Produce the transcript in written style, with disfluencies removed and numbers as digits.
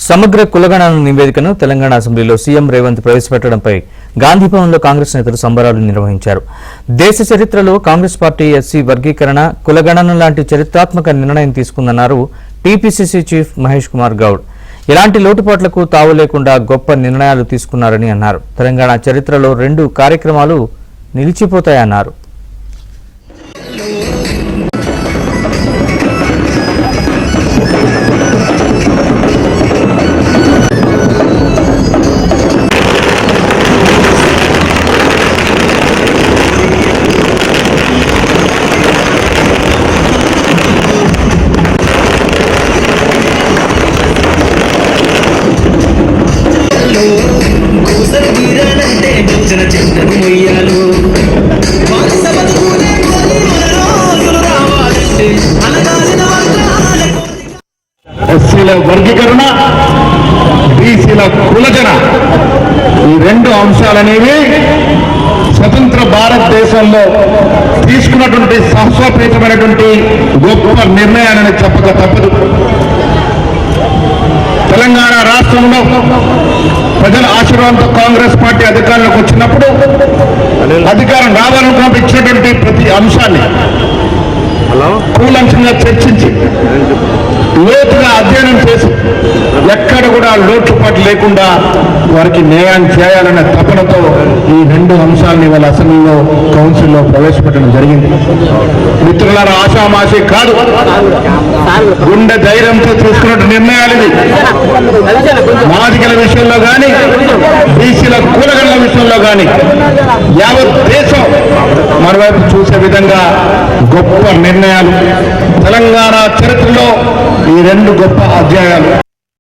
సమగ్ర కులగణన నివేదికను తెలంగాణ అసెంబ్లీలో సీఎం రేవంత్ ప్రవేశపెట్టడంపై గాంధీభవన్లో కాంగ్రెస్ నేతలు సంబరాలు నిర్వహించారు. దేశ చరిత్రలో కాంగ్రెస్ పార్టీ ఎస్సీ వర్గీకరణ, కులగణన లాంటి చరిత్రాత్మక నిర్ణయం తీసుకుందన్నారు టీపీసీసీ చీఫ్ మహేష్ కుమార్ గౌడ్. ఎలాంటి లోటుపాట్లకు తావు లేకుండా గొప్ప నిర్ణయాలు తీసుకున్నారని అన్నారు. తెలంగాణ చరిత్రలో 2 కార్యక్రమాలు నిలిచిపోతాయన్నారు. ఎస్సీల వర్గీకరణ, బీసీల కులగణన, ఈ 2 అంశాలనేవి స్వతంత్ర భారతదేశంలో తీసుకున్నటువంటి సాహసోపేతమైనటువంటి గొప్ప నిర్ణయాలని చెప్పక తప్పదు. తెలంగాణ రాష్ట్రంలో ప్రజల ఆశీర్వాదంతో కాంగ్రెస్ పార్టీ అధికారంలోకి వచ్చినప్పుడు అధికారం రావాలనుకున్నప్పుడు ఇచ్చినటువంటి ప్రతి అంశాన్ని కూలంకంగా చర్చించి లోతుగా అధ్యయనం చేసి ఎక్కడ కూడా లోటుపాటు లేకుండా వారికి న్యాయం చేయాలనే తపనతో ఈ 2 అంశాలని వాళ్ళ అసెంబ్లీలో కౌన్సిల్లో ప్రవేశపెట్టడం జరిగింది. మిత్రులారా, ఆషామాషి కాదు, గుండె ధైర్యంతో తీసుకున్న నిర్ణయాలు ఇవి. మాదిగల విషయంలో కానీ, బీసీల కులగణల విషయంలో కానీ యావత్ దేశం మరోవైపు చూసే విధంగా గొప్ప నిర్ణయాలు. తెలంగాణ చరిత్రలో ఈ 2 గొప్ప అధ్యాయాలు.